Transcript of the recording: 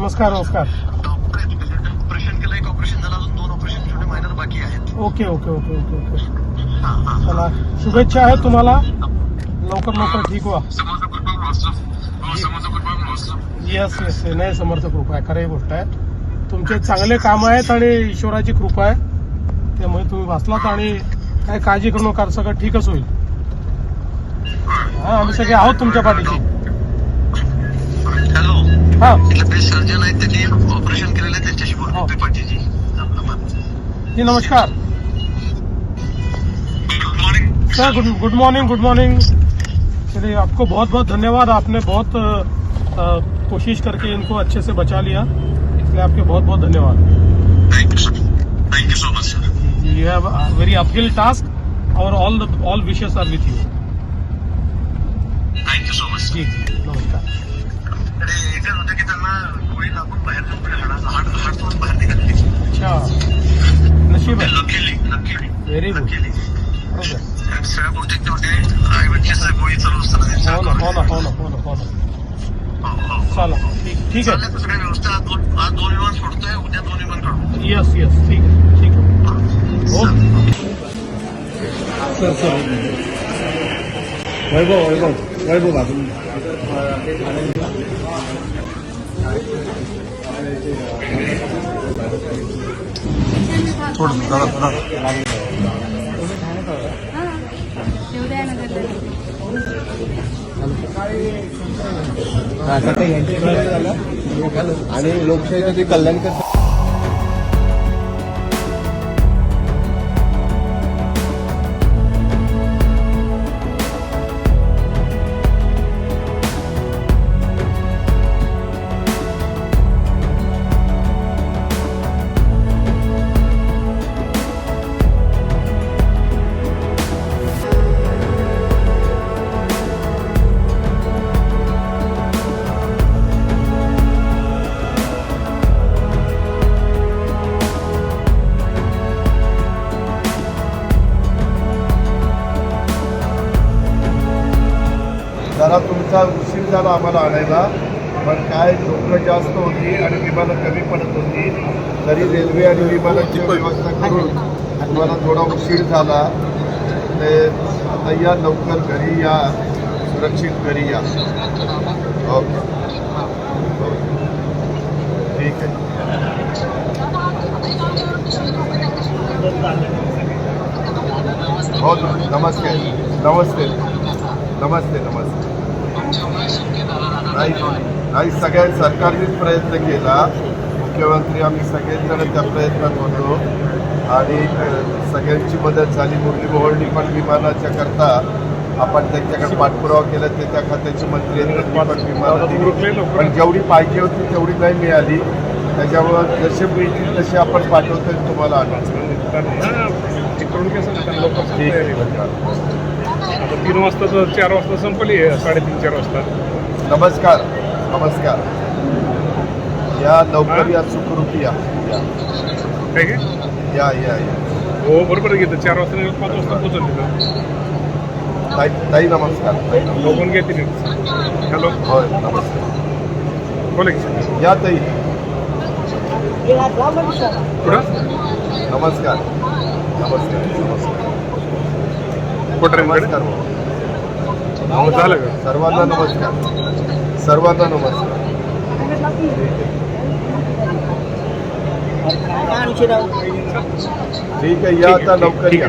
नमस्कार नमस्कार. ऑपरेशन केलं, एक ऑपरेशन झालं, अजून 2 ऑपरेशन छोटे मायनर बाकी आहेत. Okay okay okay okay okay. चला, शुभेच्छा आहेत तुम्हाला. लवकर ठीक व्हा. येस येस, नाही समर्थ कृपा आहे, खरी गोष्ट आहे. तुमचे चांगले काम आहेत आणि ईश्वराची कृपा आहे, त्यामुळे तुम्ही वाचलात आणि काय काळजी करू नका, सगळं ठीकच होईल. हा, आम्ही सगळे आहोत तुमच्या पाठीशी. हॅलो, हा इथले बेस्ट सर्जन आहेत, त्यांनी ऑपरेशन केलेलं आहे, त्यांच्याशी बोलतो पाटीजी. जी नमस्कार good morning sir. Good morning good morning. चलिए, आपको बहुत बहुत धन्यवाद. आपने बहुत कोशिश करके इनको अच्छे से बचा लिया, इसलिए आपके बहुत बहुत धन्यवाद. Thank you so much sir. You have very uphill task और all wishes are with you. Thank you so much. जी नमस्कार. एकच होतं की त्यांना गोळी लागून बाहेर हाडतून बाहेर निघाली. अच्छा, नशीब आहे. Luckily very good. ओके. सगळ्या गोष्टी होते. आय विटनेस गोळी चालू असताना हो ना. चला, ठीक आहे. सगळ्या व्यवस्था आज 2 विमान सोडतोय, उद्या 2 विमान काढू. यस ठीक आहे. Okay sir. वैभव बाजू. थोडं आणि लोकशाहीचं जे कल्याणकर जरा तुमचा उशीर झाला आम्हाला आणायला, पण काय लोकं जास्त होती आणि विमानं कमी पडत होती, तरी रेल्वे आणि विमानाची व्यवस्था करून तुम्हाला थोडा उशीर झाला. ते आता या लवकर घरी या, सुरक्षित घरी या. ओके, ठीक आहे. हो, नमस्ते नमस्ते नमस्ते नमस्ते. नाही सगळ्या सरकारनेच प्रयत्न केला, मुख्यमंत्री आम्ही सगळेजण त्या प्रयत्नात होतो आणि सगळ्यांची मदत झाली. मुरली मोहोळनी पण विमानाच्या करता आपण त्यांच्याकडे पाठपुरावा केला, ते त्या खात्याचे मंत्री आहेत, त्यांनी पण विमानं दिली, पण जेवढी पाहिजे होती तेवढी नाही मिळाली. त्याच्यामुळं जसे मिळतील तसे आपण पाठवतो तुम्हाला आणून. ठीक आहे. 3 वाजता 4 वाजता संपली, 3:30-4 वाजता. नमस्कार नमस्कार. या लवकर या, सुखरूप या. काय की? या हो, बरोबर घेतं. 4 वाजता 5 वाजता पोहोचल तिथं. ताई नमस्कार. बघून घेते. हॅलो, होय नमस्कार. बोला की. या ताई. कुठं? नमस्कार नमस्कार नमस्कार. कोटऱ्यांकडे नमस्कार. झालं का? सर्वांना नमस्कार. सर्वांना नमस्कार. ठीक आहे, या आता लवकर या.